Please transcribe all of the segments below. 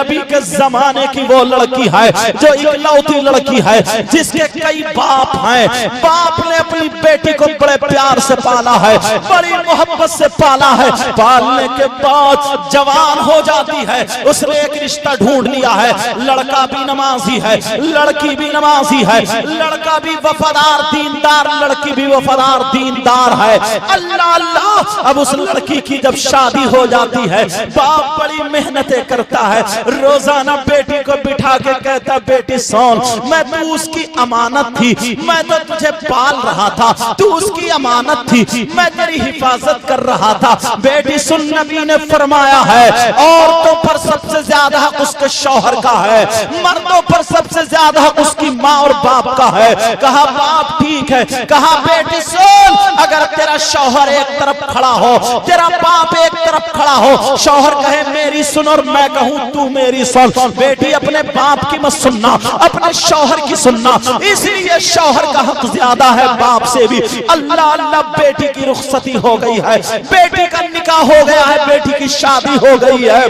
نبی کے زمانے کی وہ لڑکی ہے جو اکلوتی لڑکی ہے جس کے کئی باپ ہیں. باپ نے اپنی بیٹی کو بڑے پیار سے پالا ہے, بڑی محبت سے پالا ہے. پالنے کے بعد جوان ہو جاتی ہے, اس نے ایک رشتہ ڈھونڈ لیا ہے. لڑکا بھی نمازی ہے, لڑکی بھی نمازی ہے, لڑکا بھی وفادار دیندار, لڑکی بھی وفادار دیندار ہے. اللہ اللہ. اب اس لڑکی کی جب شادی ہو جاتی ہے, باپ بڑی محنتیں کرتا ہے. روزانہ بیٹی کو بٹھا کے کہتا بیٹی سون, میں تو اس کی امانت تھی, میں تو تجھے پال رہا تھا, تو اس کی امانت تھی, میں تیری حفاظت کر رہا تھا. بیٹی سن, نبی نے فرمایا ہے عورتوں پر سب سے زیادہ حق اس کے شوہر کا ہے, مردوں پر سب سے زیادہ حق اس کی ماں اور باپ کا ہے. کہا باپ ٹھیک ہے. کہا بیٹی سن, اگر تیرا شوہر ایک طرف کھڑا ہو, تیرا باپ ایک طرف کھڑا ہو, شوہر کہے میری سن اور میں کہوں تو میری سن, بیٹی اپنے باپ کی مت سننا, اپنے شوہر کی سننا. اس لیے شوہر کا حق زیادہ ہے باپ سے بھی. اللہ اللہ. بیٹی کی رخصتی ہو گئی ہے, بیٹی کا نکاح ہو گیا ہے, بیٹی کی شادی ہو گئی ہے.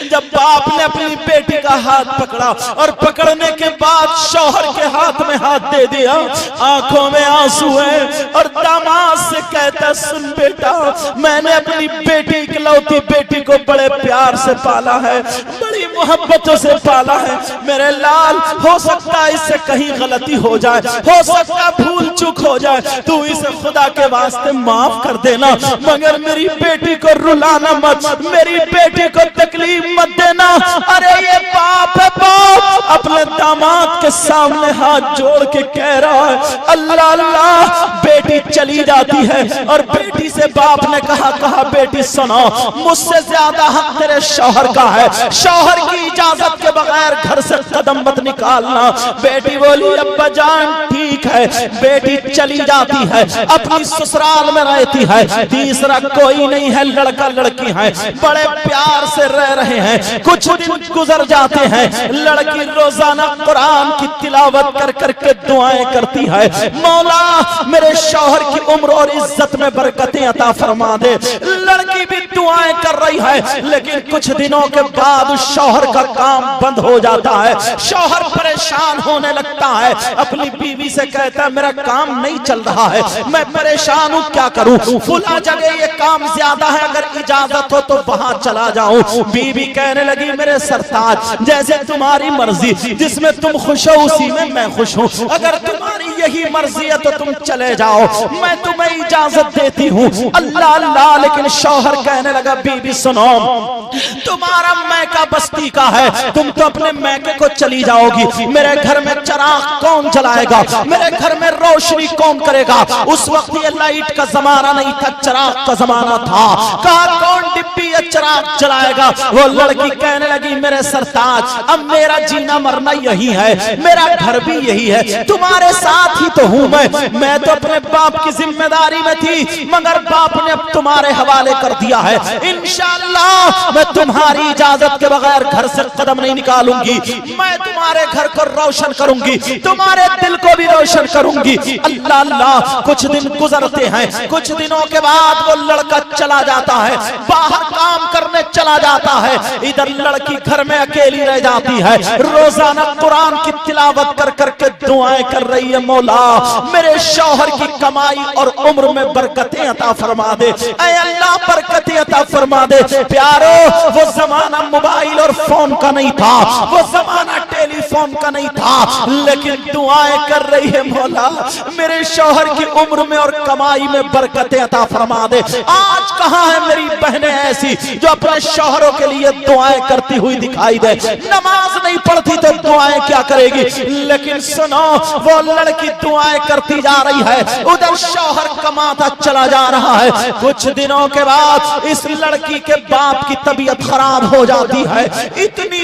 جب باپ نے اپنی بیٹی کا ہاتھ پکڑا اور پکڑنے کے بعد شوہر کے ہاتھ میں ہاتھ دے دیا, آنکھوں میں آنسو ہے, اور داماد سے کہتا سن بیٹا, میں نے اپنی بیٹی اکلوتی بیٹی کو بڑے پیار سے پالا ہے, بڑی محبتوں سے پالا ہے. میرے لال, ہو سکتا ہے اس سے کہیں غلطی ہو جائے, ہو سکتا ہے بھول چک ہو جائے, تو اسے خدا کے واسطے معاف کر دینا, مگر میری بیٹی کو رلانا مت, میری بیٹی کو تکلیف مت دینا. ارے یہ باپ ہے, باپ اپنے داماد کے سامنے ہاتھ جوڑ کے کہہ رہا ہے اللہ اللہ. بیٹی چلی جاتی ہے اور بیٹی سے باپ نے کہا بیٹی سنو, مجھ سے زیادہ حق تیرے شوہر کا ہے, شوہر کی اجازت کے بغیر گھر سے قدم مت نکالنا. بیٹی بولی ابا جان ٹھیک ہے. بیٹی چلی جاتی ہے, اپنی سسرال میں رہتی ہے, تیسرا کوئی نہیں ہے, لڑکا لڑکی ہے, بڑے پیار سے رہ رہے ہیں. کچھ دن گزر جاتے ہیں, لڑکی روزانہ قرآن کی تلاوت کر کر کے دعائیں کرتی ہے, مولا میرے شوہر کی عمر اور عزت میں برکتیں عطا فرما دے. لڑکی بھی دعائیں کر رہی ہے, لیکن کچھ دنوں کے بعد شوہر کا کام بند ہو جاتا ہے. شوہر پریشان ہونے لگتا ہے, اپنی بیوی سے کہتا ہے میرا کام نہیں چل رہا ہے, میں پریشان ہوں, کیا کروں, فلاں جگہ یہ کام زیادہ ہے, اگر اجازت ہو تو وہاں چلا جاؤں. بیوی کہنے لگی میرے سرتاج جیسے تمہاری مرضی, جس میں تم خوش ہو اسی میں میں خوش ہوں, اگر تمہاری یہی مرضی ہے تو تم چلے جاؤ, میں تمہیں اجازت دیتی ہوں. اللہ اللہ. لیکن شوہر کہنے لگا بیوی سنو, تمہارا میکہ بستی کا ہے, تم تو اپنے میکے کو چلی جاؤ گی, میرے گھر میں چراغ کون جلائے گا, میرے گھر میں روشنی کون کرے گا. اس وقت یہ لائٹ کا زمانہ نہیں تھا, چراغ کا زمانہ تھا. کہا کون ڈبی یہ چراغ جلائے گا. وہ لڑکی کہنے لگی میرے سرتاج اب میرا جینا مرنا یہی ہے, میرا گھر بھی یہی ہے, تمہارے ساتھ ہی تو ہوں میں تو اپنے باپ کی ذمہ داری میں تھی, مگر باپ نے اب تمہارے حوالے کر دیا ہے. انشاءاللہ میں تمہاری اجازت کے بغیر گھر سے قدم نہیں نکالوں گی, میں تمہارے گھر کو روشن کروں گی, تمہارے دل کو بھی روشن کروں گی. اللہ اللہ. کچھ دن گزرتے ہیں, کچھ دنوں کے بعد وہ لڑکا چلا جاتا ہے, باہر کام کرنے چلا جاتا ہے, ادھر لڑکی گھر میں اکیلی رہ جاتی ہے, روزانہ قرآن کی تلاوت کر کر کے دعائیں کر رہی ہے, مولا میرے شوہر کی کمائی اور عمر میں برکتیں عطا فرما دے, اے اللہ برکتیں عطا فرما دے. پیارو وہ زمانہ موبائل اور فون کا نہیں تھا, وہ زمانہ ٹیلی فون کا نہیں تھا, لیکن دعائیں کر رہی ہے مولا میرے شوہر کی عمر میں اور کمائی میں برکتیں عطا فرما دے. آج کہاں ہے میری بہنیں ایسی جو اپنے شوہروں کے لیے دعائیں کرتی ہوئی دکھائی دے, نماز نہیں پڑھتی تو دعائیں کیا کرے گی. لیکن سنو وہ لڑکی دعائیں کرتی جا رہی ہے, ادھر شوہر کماتا چلا جا رہا ہے. کچھ دنوں کے بعد اس لڑکی کے باپ کی طبیعت خراب ہو جاتی ہے, اتنی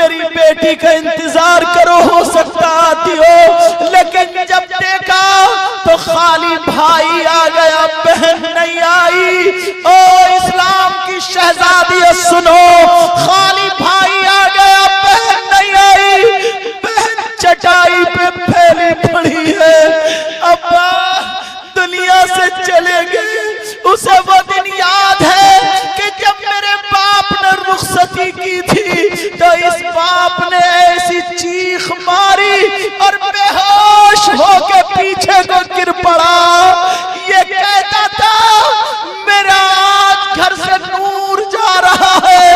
میری بیٹی کا انتظار کرو، ہو سکتا آتی ہو، لیکن جب دیکھا تو خالی بھائی آ گیا، بہن نہیں آئی۔ او اسلام کی شہزادی سنو، خالی بھائی آ گیا، بہن نہیں آئی، بہن چٹائی پہ پھیلی پڑی ہے، ابا دنیا سے چلے گئے۔ اسے وہ دن یاد ہے کہ جب میرے باپ نے رخصتی کی تھی تو اس باپ نے ایسی چیخ ماری اور بے ہوش ہو کے پیچھے کو گر پڑا۔ یہ کہتا تھا میرا آج گھر سے نور جا رہا ہے،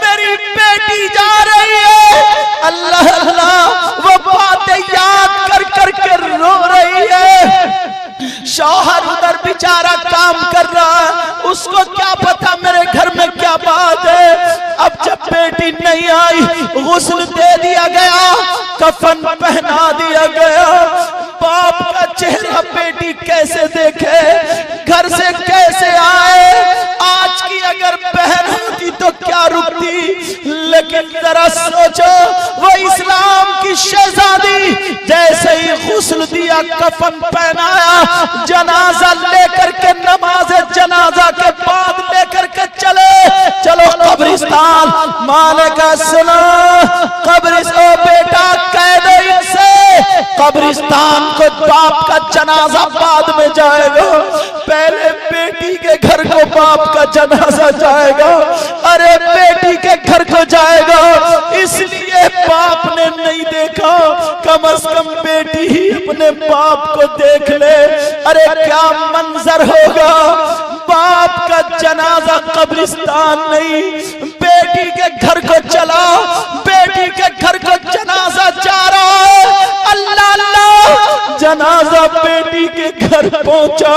میری بیٹی جا رہی ہے۔ اللہ اللہ وہ باتیں یاد کر کر کے رو رہی ہے۔ شوہر ادھر بیچارہ کام کر رہا ہے، اس کو کیا پتا میرے گھر میں کیا بات ہے۔ اب جب بیٹی نہیں آئی، غسل دے دیا گیا، کفن پہنا دیا گیا، باپ کا چہرہ بیٹی کیسے دیکھے، گھر سے کیسے آئے۔ آج کی اگر بہن ہوتی تو کیا رکتی، لیکن ذرا سوچو وہ اسلام کی شہزادی جیسے ہی غسل دیا، کفن پہنایا، جنازہ لے کر کے نماز جنازہ کے بعد لے کر کے چلو قبرستان۔ مالک سنا قبرستان، بیٹا کہہ دو ان سے قبرستان کو باپ کا جنازہ بعد میں جائے گا، پہلے بیٹی کے گھر کو باپ کا جنازہ جائے گا۔ ارے بیٹی کے گھر کو جائے گا، اس لیے باپ نے نہیں دیکھا، کم از کم بیٹی ہی اپنے باپ کو دیکھ لے۔ ارے کیا منظر ہوگا، باپ کا جنازہ قبرستان نہیں، بیٹی کے گھر کو چلا، بیٹی کے گھر کو جنازہ جا رہا ہے۔ اللہ اللہ، جنازہ بیٹی کے گھر پہنچا،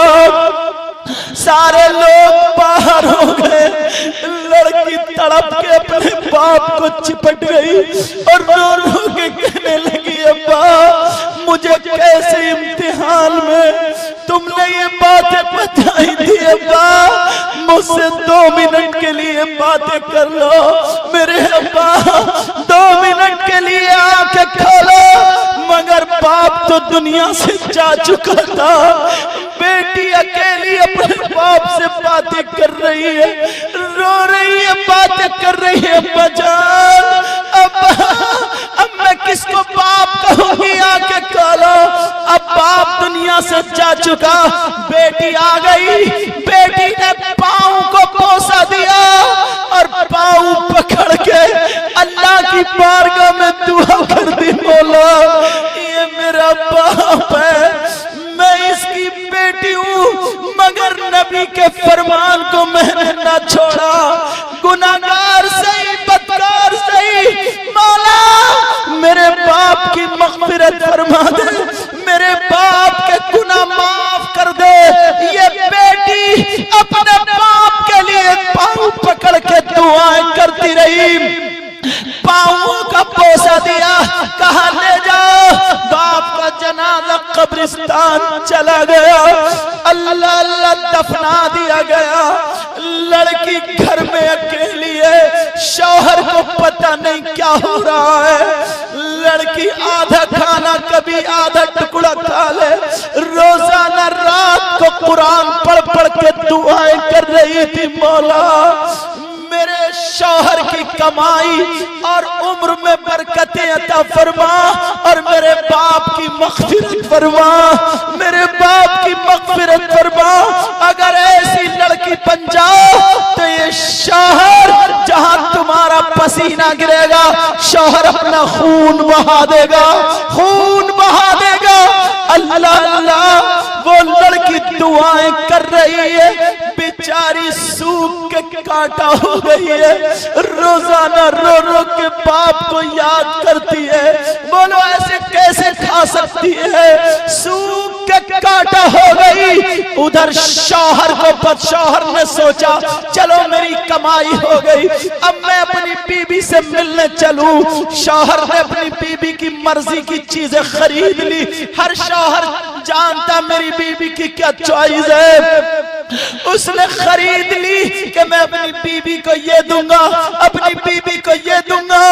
سارے لوگ باہر ہو گئے، لڑکی تڑپ کے اپنے باپ کو چپٹ گئی اور رو رو کے کہنے لگی ابا مجھے کیسے امتحان میں تم نے یہ باتیں بتائی تھی ابا، مجھ سے 2 منٹ کے لیے باتیں کر لو میرے ابا، 2 منٹ کے لیے آنکھیں کھولو۔ مگر باپ تو دنیا سے جا چکا تھا، بیٹی اکیلی اپنے باپ سے باتیں کر رہی ہے، رو رہی ہے، باتیں کر رہی ہے۔ ابا جان، اب میں کس کو باپ کہوں گی، آنکھیں کھولو۔ اب باپ دنیا سے جا چکا، بیٹی آ گئی، بیٹی نے پاؤں کو بوسہ دیا اور پاؤں پکڑ کے اللہ کی بارگاہ میں دعا کر دی، مولا یہ میرا باپ ہے، میں اس کی بیٹی ہوں، مگر نبی کے فرمان کو میں نے نہ چھوڑا، گناہگار صحیح بدکار صحیح، مولا میرے باپ کی مغفرت فرما دے، میرے باپ کے گناہ معاف کر دے۔ یہ بیٹی اپنے باپ کے لیے پاؤں پکڑ کے دعائیں کرتی رہی، پاؤں کا بوسہ دیا، کہا لے جاؤ۔ باپ کا جنازہ قبرستان چلا گیا، اللہ اللہ دفنا دیا گیا۔ لڑکی گھر میں اکیلی ہے، شوہر کو پتہ نہیں کیا ہو رہا ہے۔ لڑکی آدھا کھانا کبھی آدھا ٹکڑا کھا لے، روزانہ رات کو قرآن پڑھ پڑھ کے دعائیں کر رہی تھی، مولا میرے شوہر کی کمائی اور عمر میں برکتیں عطا فرما اور میرے باپ کی مغفرت فرما، میرے باپ کی مغفرت فرما۔ اگر ایسی لڑکی بن جاؤ تو یہ شوہر جہاں تمہارا پسینہ گرے گا، شوہر اپنا خون بہا دے گا، خون بہا دے گا۔ اللہ اللہ، وہ لڑکی دعائیں کر رہی ہے، بیچاری سوکھ کے کانٹا ہو گئی ہے، روزانہ رو رو کے باپ کو یاد کرتی ہے۔ بولو ایسے کیسے کھا سکتی ہے، سوکھ کے کانٹا ہو گئی۔ ادھر شوہر کو بد شوہر نے سوچا چلو میری کمائی ہو گئی، اب میں اپنی بیوی سے ملنے چلوں۔ شوہر نے اپنی بیوی کی مرضی کی چیزیں خرید لی، ہر شوہر جانتا میری بیوی کی کیا چوائس ہے، اس نے خرید لی کہ میں اپنی بیوی کو یہ دوں گا، اپنی بیوی کو یہ دوں گا۔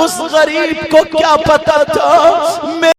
اس غریب کو کیا پتا تھا